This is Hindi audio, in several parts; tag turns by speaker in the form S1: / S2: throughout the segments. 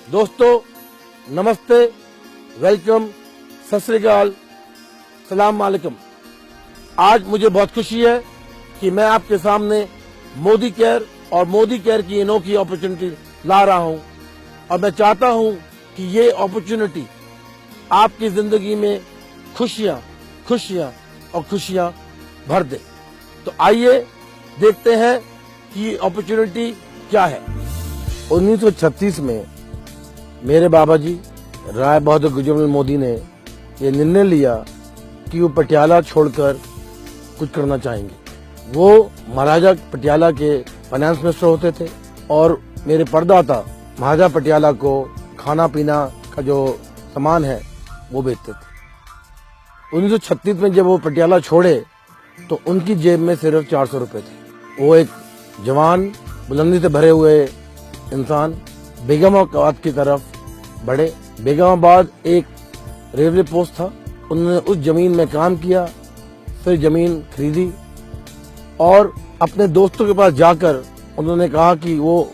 S1: दोस्तों नमस्ते, वेलकम, सत श्री अकाल, सलाम वालेकुम। आज मुझे बहुत खुशी है कि मैं आपके सामने मोदी केयर और मोदी केयर की अनोखी अपॉर्चुनिटी ला रहा हूं और मैं चाहता हूं कि ये अपॉर्चुनिटी आपकी जिंदगी में खुशियां खुशियां और खुशियां भर दे। तो आइए देखते हैं कि अपॉर्चुनिटी क्या है। 1936 में मेरे बाबा जी राय बहादुर गुजरलाल मोदी ने ये निर्णय लिया कि वो पटियाला छोड़कर कुछ करना चाहेंगे। वो महाराजा पटियाला के फाइनेंस मिनिस्टर होते थे और मेरे परदाता महाराजा पटियाला को खाना पीना का जो सामान है वो बेचते थे। 1936 में जब वो पटियाला छोड़े तो उनकी जेब में सिर्फ 400 रुपए थे। वो एक जवान बुलंदी से भरे हुए इंसान बेगमाबाद की तरफ बढ़े। बेगमाबाद एक रेलवे पोस्ट था, उन्होंने उस जमीन में काम किया, फिर जमीन खरीदी और अपने दोस्तों के पास जाकर उन्होंने कहा कि वो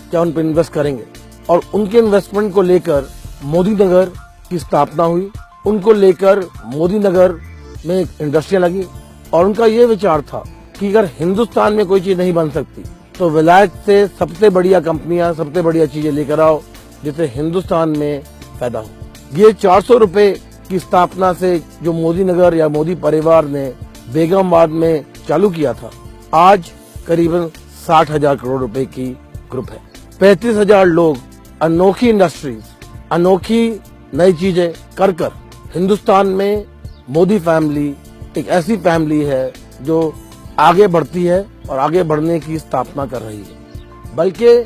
S1: क्या उन पर इन्वेस्ट करेंगे और उनके इन्वेस्टमेंट को लेकर मोदी नगर की स्थापना हुई। उनको लेकर मोदी नगर में एक इंडस्ट्री लगी और उनका ये विचार था कि अगर हिंदुस्तान में कोई चीज नहीं बन सकती तो विलायत से सबसे बढ़िया कंपनियां, सबसे बढ़िया चीजें लेकर आओ जिससे हिंदुस्तान में पैदा हो। ये 400 रुपए की स्थापना से जो मोदी नगर या मोदी परिवार ने बेगमाबाद में चालू किया था, आज करीबन 60,000 करोड़ रुपए की ग्रुप है। 35,000 लोग अनोखी इंडस्ट्रीज, अनोखी नई चीजें कर हिंदुस्तान में मोदी फैमिली एक ऐसी फैमिली है जो आगे बढ़ती है और आगे बढ़ने की स्थापना कर रही है। बल्कि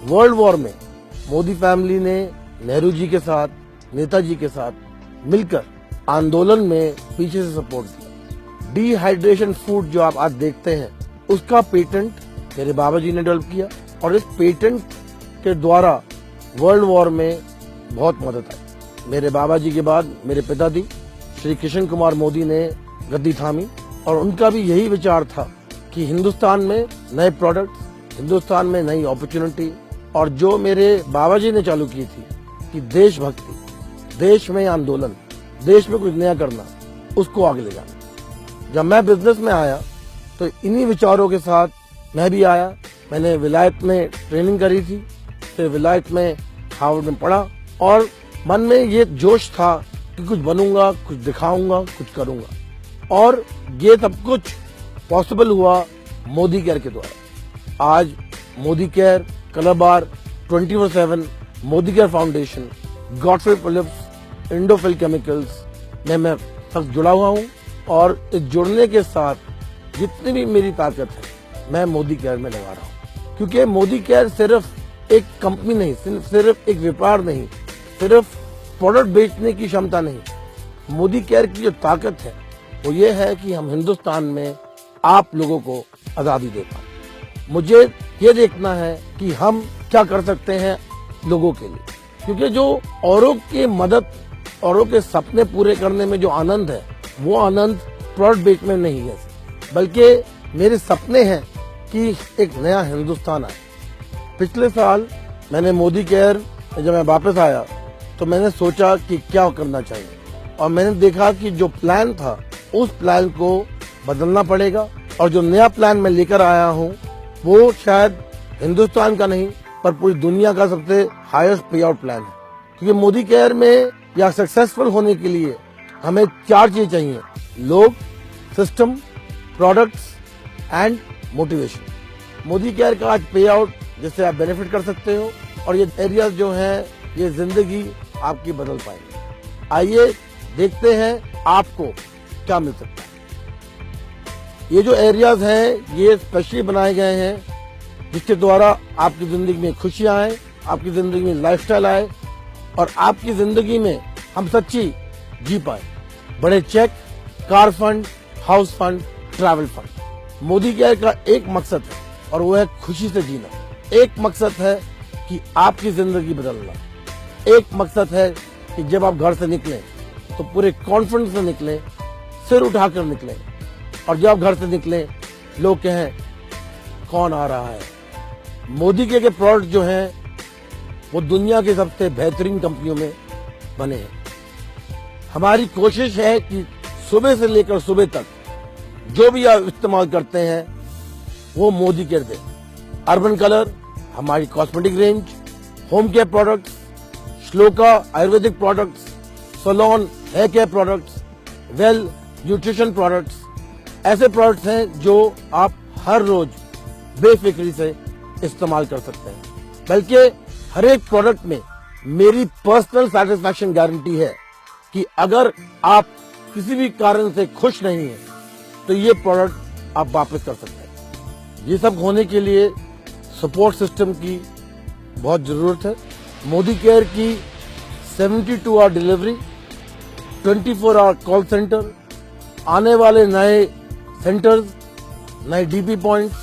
S1: वर्ल्ड वॉर में मोदी फैमिली ने नेहरू जी के साथ, नेताजी के साथ मिलकर आंदोलन में पीछे से सपोर्ट किया। डिहाइड्रेशन फूड जो आप आज देखते हैं उसका पेटेंट मेरे बाबा जी ने डेवलप किया और इस पेटेंट के द्वारा वर्ल्ड वॉर में बहुत मदद आई। मेरे बाबा जी के बाद मेरे पिताजी श्री कृष्ण कुमार मोदी ने गद्दी थामी और उनका भी यही विचार था कि हिंदुस्तान में नए प्रोडक्ट्स, हिंदुस्तान में नई अपॉर्चुनिटी और जो मेरे बाबा जी ने चालू की थी कि देशभक्ति, देश में आंदोलन, देश में कुछ नया करना, उसको आगे ले जाना। जब मैं बिजनेस में आया तो इन्हीं विचारों के साथ मैं भी आया। मैंने विलायत में ट्रेनिंग करी थी, फिर विलायत में हार्वर्ड में पढ़ा और मन में ये जोश था कि कुछ बनूंगा, कुछ दिखाऊंगा, कुछ करूंगा और ये सब कुछ पॉसिबल हुआ मोदी केयर के द्वारा। आज मोदी केयर, कलर बार, 24/7, Modi care foundation, Godfrey Phillips, Indofil chemicals में मैं सब जुड़ा हुआ हूँ और इस जुड़ने के साथ जितनी भी मेरी ताकत है मैं मोदी केयर में लगा रहा हूँ। क्योंकि मोदी केयर सिर्फ एक कंपनी नहीं, सिर्फ एक व्यापार नहीं, सिर्फ प्रोडक्ट बेचने की क्षमता नहीं। मोदी केयर की जो ताकत है वो ये है कि हम हिंदुस्तान में आप लोगों को आजादी दे पाए। मुझे ये देखना है कि हम क्या कर सकते हैं लोगों के लिए, क्योंकि जो औरों की मदद, औरों के सपने पूरे करने में जो आनंद है वो आनंद प्रोडक्ट बेचने में नहीं है, बल्कि मेरे सपने हैं कि एक नया हिंदुस्तान आए। पिछले साल मैंने मोदी केयर जब मैं वापस आया तो मैंने सोचा कि क्या करना चाहिए और मैंने देखा कि जो प्लान था उस प्लान को बदलना पड़ेगा और जो नया प्लान मैं लेकर आया हूँ वो शायद हिंदुस्तान का नहीं पर पूरी दुनिया का सबसे हाईएस्ट पे आउट प्लान है। क्योंकि मोदी केयर में या सक्सेसफुल होने के लिए हमें 4 चीजें चाहिए: लोग, system, products and motivation. Modi care का आज पे आउट जिससे आप बेनिफिट कर सकते हो और ये एरियाज जो हैं ये जिंदगी आपकी बदल पाएंगे। आइए देखते हैं आपको क्या मिल सकता है। ये जो एरियाज हैं ये स्पेशली बनाए गए हैं जिसके द्वारा आपकी जिंदगी में खुशियां आए, आपकी जिंदगी में लाइफस्टाइल आए और आपकी जिंदगी में हम सच्ची जी पाए। बड़े check, car fund, house fund, travel fund. Modi care का एक मकसद है और वो है खुशी से जीना। एक मकसद है कि आपकी जिंदगी बदलना। एक मकसद है कि जब आप घर से निकलें तो पूरे कॉन्फिडेंस से निकलें, सिर उठाकर निकलें और जब आप घर से निकलें लोग कहें कौन आ रहा है। मोदी के प्रोडक्ट जो हैं वो दुनिया की सबसे बेहतरीन कंपनियों में बने हैं। हमारी कोशिश है कि सुबह से लेकर सुबह तक जो भी आप इस्तेमाल करते हैं वो मोदी केयर दे। अर्बन कलर हमारी cosmetic range, home care products, Shloka ayurvedic products, salon hair care products, well nutrition products, ऐसे प्रोडक्ट्स हैं जो आप हर रोज बेफिक्री से इस्तेमाल कर सकते हैं। बल्कि हर एक प्रोडक्ट में मेरी पर्सनल सैटिस्फैक्शन गारंटी है कि अगर आप किसी भी कारण से खुश नहीं हैं तो ये प्रोडक्ट आप वापस कर सकते हैं। ये सब होने के लिए सपोर्ट सिस्टम की बहुत जरूरत है। मोदी केयर की 72 hour delivery, 24 hour call centre, आने वाले नए सेंटर्स, नए डीपी पॉइंट्स,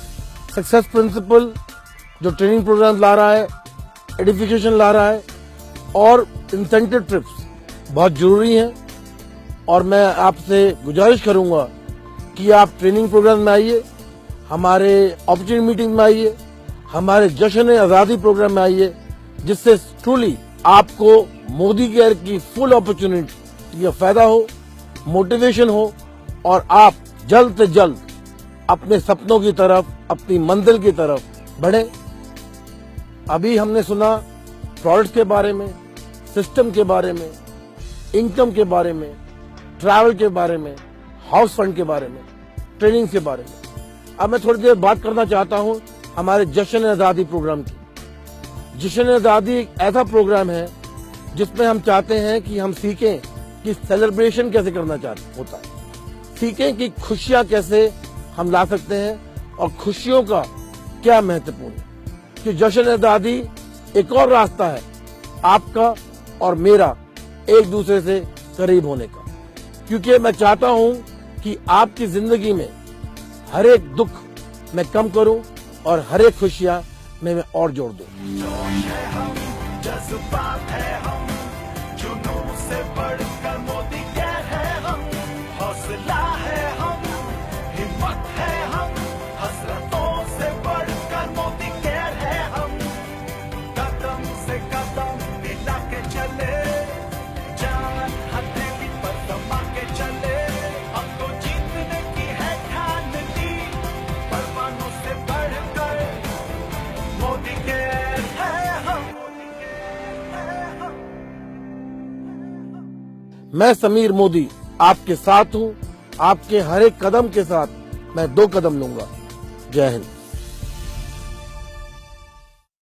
S1: सक्सेस प्रिंसिपल जो ट्रेनिंग प्रोग्राम ला रहा है, एडिफिकेशन ला रहा है और इंसेंटिव ट्रिप्स बहुत जरूरी हैं। और मैं आपसे गुजारिश करूंगा कि आप ट्रेनिंग प्रोग्राम में आइए, हमारे अपॉर्चुनिटी मीटिंग में आइए, हमारे जश्न आजादी प्रोग्राम में आइए, जिससे ट्रूली आपको मोदी केयर की फुल अपॉर्चुनिटी का फायदा हो, मोटिवेशन हो और आप जल्द से जल्द अपने सपनों की तरफ, अपनी मंजिल की तरफ बढ़े। अभी हमने सुना प्रोडक्ट के बारे में, सिस्टम के बारे में, इनकम के बारे में, ट्रैवल के बारे में, हाउस फंड के बारे में, ट्रेनिंग के बारे में। अब मैं थोड़ी देर बात करना चाहता हूं हमारे जश्न आजादी प्रोग्राम की। जश्न आजादी एक ऐसा प्रोग्राम है जिसमें हम चाहते हैं कि हम सीखें कि सेलिब्रेशन कैसे करना होता है, सीखें कि खुशियां कैसे हम ला सकते हैं और खुशियों का क्या महत्वपूर्ण है। कि जश्न आजादी एक और रास्ता है आपका और मेरा एक दूसरे से करीब होने का, क्योंकि मैं चाहता हूं कि आपकी जिंदगी में हर एक दुख मैं कम करूं और हर एक खुशियां मैं और जोड़ दूं। जज्बात है हम, जुनून से बढ़कर मोदी केयर है हम, हौसला है हम, हिम्मत है हम, हसरतों से बढ़कर मोदी केयर है हम, कदम से कदम मिला के चले, जान हथेली पर दबा के चले, अब तो जीतने की है ठान ली, परवानों से बढ़कर मोदी केयर है हम। मैं समीर मोदी आपके साथ हूं, आपके हर एक कदम के साथ मैं 2 कदम लूंगा। जय हिंद।